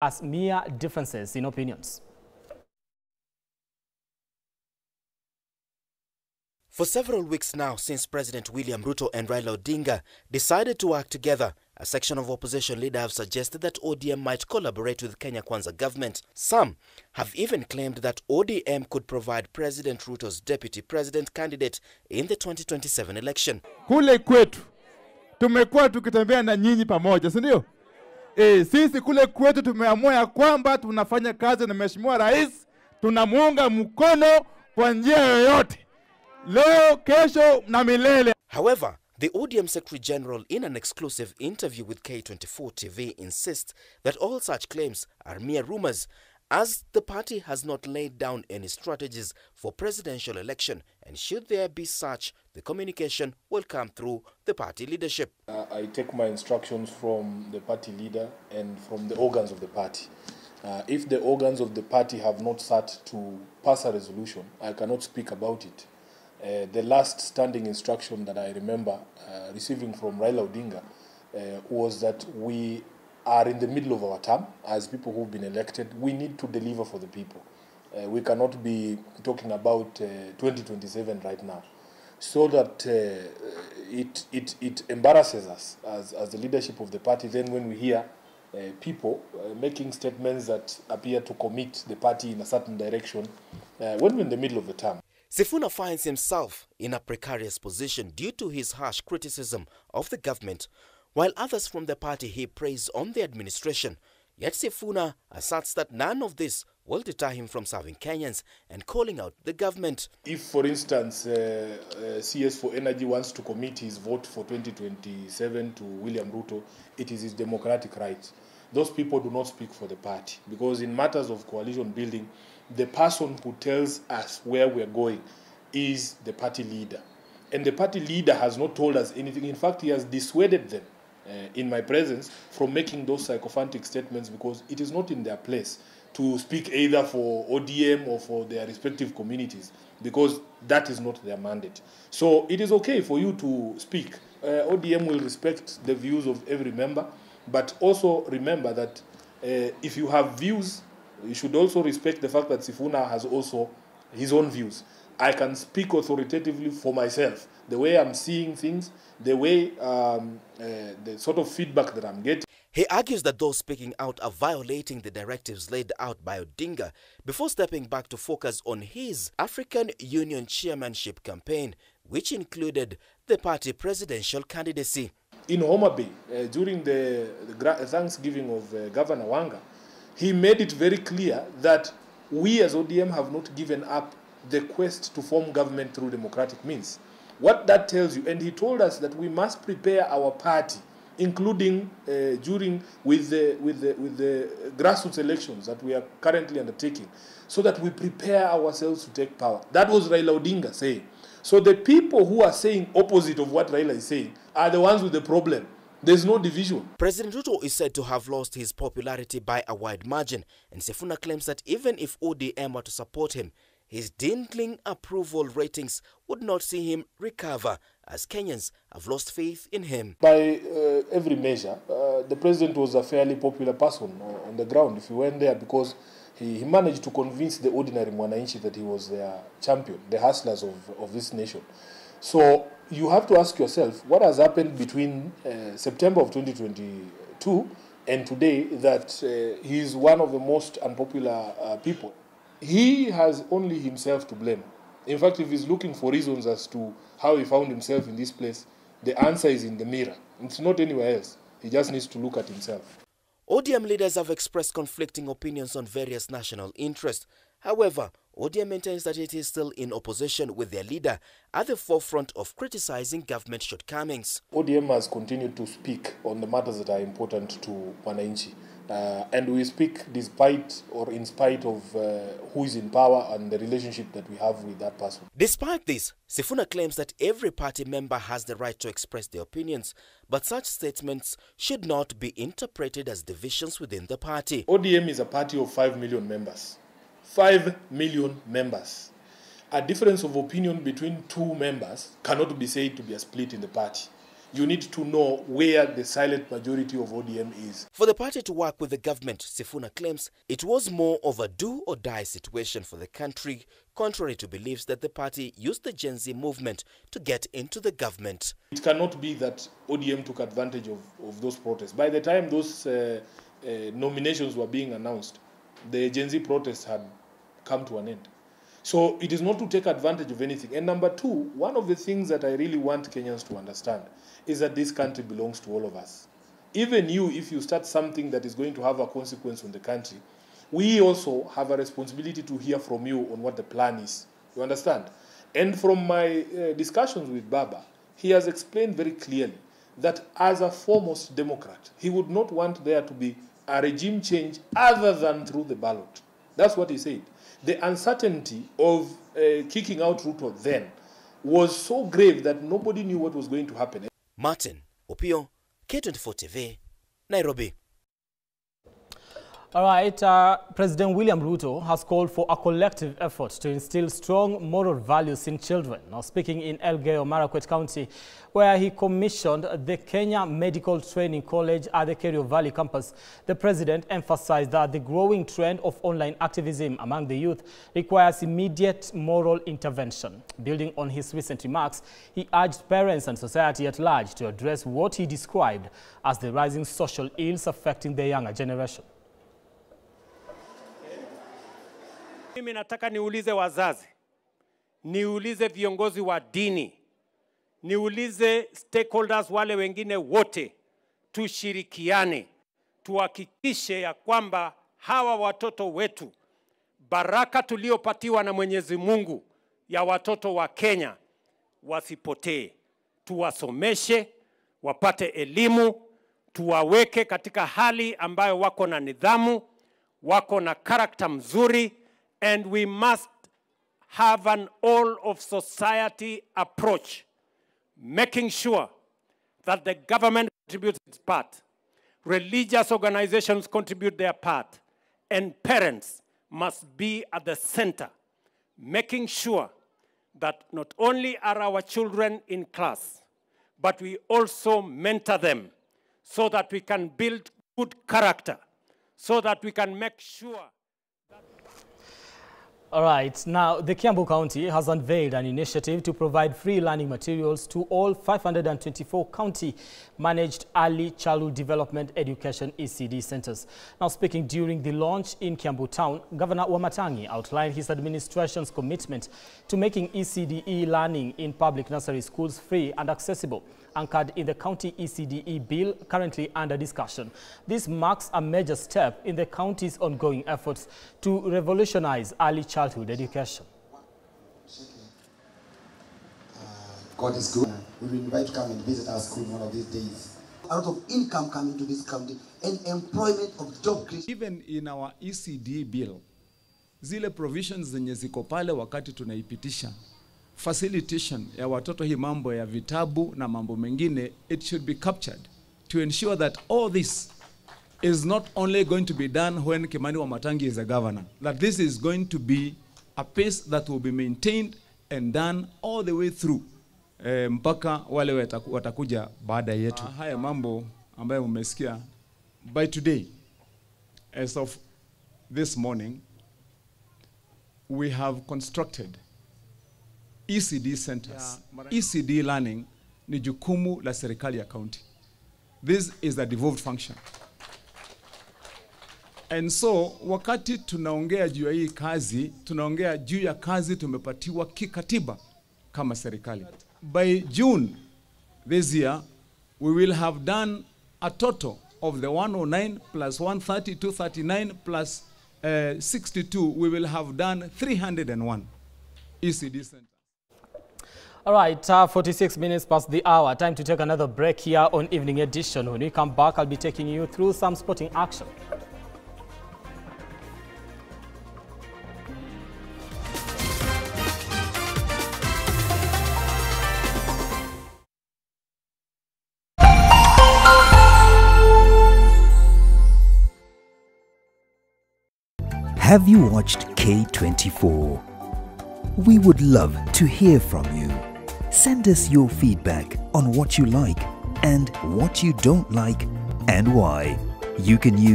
as mere differences in opinions. For several weeks now, since President William Ruto and Raila Odinga decided to work together, a section of opposition leaders have suggested that ODM might collaborate with Kenya Kwanza government. Some have even claimed that ODM could provide President Ruto's deputy president candidate in the 2027 election. Kule kwetu tumekuwa tukitembea na nyinyi pamoja, si ndio? Sisi kule kwetu tumeamua ya kwamba tunafanya kazi na Mheshimiwa Rais, tunamuunga mkono kwa njia yoyote. Leo, kesho na milele. However, the ODM Secretary General in an exclusive interview with K24 TV insists that all such claims are mere rumors, as the party has not laid down any strategies for presidential election, and should there be such, the communication will come through the party leadership. I take my instructions from the party leader and from the organs of the party. If the organs of the party have not sat to pass a resolution, I cannot speak about it. The last standing instruction that I remember receiving from Raila Odinga was that we are in the middle of our term as people who've been elected. We need to deliver for the people. We cannot be talking about 2027 right now. So that it embarrasses us as the leadership of the party then when we hear people making statements that appear to commit the party in a certain direction when we're in the middle of the term. Sifuna finds himself in a precarious position due to his harsh criticism of the government, while others from the party heap praise on the administration. Yet Sifuna asserts that none of this will deter him from serving Kenyans and calling out the government. If, for instance, CS for Energy wants to commit his vote for 2027 to William Ruto, it is his democratic right. Those people do not speak for the party, because in matters of coalition building, the person who tells us where we're going is the party leader. And the party leader has not told us anything. In fact, he has dissuaded them in my presence from making those sycophantic statements, because it is not in their place to speak either for ODM or for their respective communities, because that is not their mandate. So it is okay for you to speak. ODM will respect the views of every member, but also remember that if you have views, you should also respect the fact that Sifuna has also his own views. I can speak authoritatively for myself, the way I'm seeing things, the way, the sort of feedback that I'm getting. He argues that those speaking out are violating the directives laid out by Odinga before stepping back to focus on his African Union chairmanship campaign, which included the party presidential candidacy. In Homa Bay, during the Thanksgiving of Governor Wanga, he made it very clear that we as ODM have not given up the quest to form government through democratic means. What that tells you, and he told us that we must prepare our party, including with the grassroots elections that we are currently undertaking, so that we prepare ourselves to take power. That was Raila Odinga saying. So the people who are saying opposite of what Raila is saying are the ones with the problem. There's no division. President Ruto is said to have lost his popularity by a wide margin, and Sifuna claims that even if ODM were to support him, his dwindling approval ratings would not see him recover, as Kenyans have lost faith in him. By every measure, the president was a fairly popular person on the ground if you went there, because he managed to convince the ordinary Mwananchi that he was their champion, the hustlers of this nation. So you have to ask yourself, what has happened between September of 2022 and today that he is one of the most unpopular people? He has only himself to blame. In fact, if he's looking for reasons as to how he found himself in this place, the answer is in the mirror. It's not anywhere else. He just needs to look at himself. ODM leaders have expressed conflicting opinions on various national interests. However, ODM maintains that it is still in opposition with their leader at the forefront of criticizing government shortcomings. ODM has continued to speak on the matters that are important to Wananchi. And we speak despite or in spite of who is in power and the relationship that we have with that person. Despite this, Sifuna claims that every party member has the right to express their opinions, but such statements should not be interpreted as divisions within the party. ODM is a party of 5 million members. 5 million members. A difference of opinion between two members cannot be said to be a split in the party. you need to know where the silent majority of ODM is. For the party to work with the government, Sifuna claims it was more of a do-or-die situation for the country, contrary to beliefs that the party used the Gen Z movement to get into the government. It cannot be that ODM took advantage of those protests. By the time those nominations were being announced, the Gen Z protests had come to an end. So it is not to take advantage of anything. And number two, one of the things that I really want Kenyans to understand is that this country belongs to all of us. Even you, if you start something that is going to have a consequence on the country, we also have a responsibility to hear from you on what the plan is. You understand? And from my discussions with Baba, he has explained very clearly that as a foremost Democrat, he would not want there to be a regime change other than through the ballot. That's what he said. The uncertainty of kicking out Ruto then was so grave that nobody knew what was going to happen. Martin Opio, K24 TV, Nairobi. All right, President William Ruto has called for a collective effort to instill strong moral values in children. Now speaking in Elgeyo Marakwet County, where he commissioned the Kenya Medical Training College at the Kerio Valley campus, the president emphasized that the growing trend of online activism among the youth requires immediate moral intervention. Building on his recent remarks, he urged parents and society at large to address what he described as the rising social ills affecting the younger generation. Mimi nataka niulize wazazi, niulize viongozi wa dini, niulize stakeholders wale wengine wote, tushirikiane, tuhakikishe ya kwamba hawa watoto wetu, baraka tuliopatiwa na Mwenyezi Mungu ya watoto wa Kenya, wasipotee. Tuwasomeshe, wapate elimu, tuwaweke katika hali ambayo wako na nidhamu, wako na karakta mzuri, and we must have an all-of-society approach, making sure that the government contributes its part, religious organizations contribute their part, and parents must be at the center, making sure that not only are our children in class, but we also mentor them so that we can build good character, so that we can make sure. All right, now the Kambu County has unveiled an initiative to provide free learning materials to all 524 county-managed early childhood development education ECD centers. Now speaking during the launch in Kambu town, Governor Wamatangi outlined his administration's commitment to making ECD learning in public nursery schools free and accessible, anchored in the county ECDE bill currently under discussion. This marks a major step in the county's ongoing efforts to revolutionize early childhood education. God is good. We will invite you to come and visit our school one of these days. A lot of income coming to this county and employment of job creation. Even in our ECD bill, zile provisions zenye ziko pale wakati tunaipitisha, facilitation ya watoto hii mambo ya vitabu na mambo mengine, it should be captured to ensure that all this is not only going to be done when Kimani Wamatangi is a governor, that this is going to be a pace that will be maintained and done all the way through mpaka wale watakuja baada yetu. Haya mambo ambayo umesikia, by today, as of this morning, we have constructed ECD centers. ECD learning ni jukumu la serikali ya county. This is a devolved function. And so, wakati tunaongea juu ya hii kazi, tunaongea juu ya kazi tumepatiwa kikatiba kama serikali. By June this year, we will have done a total of the 109 plus 130, 239 plus 62. We will have done 301 ECD centers. All right, 46 minutes past the hour. Time to take another break here on Evening Edition. When we come back, I'll be taking you through some sporting action. Have you watched K24? We would love to hear from you. Send us your feedback on what you like and what you don't like and why. You can use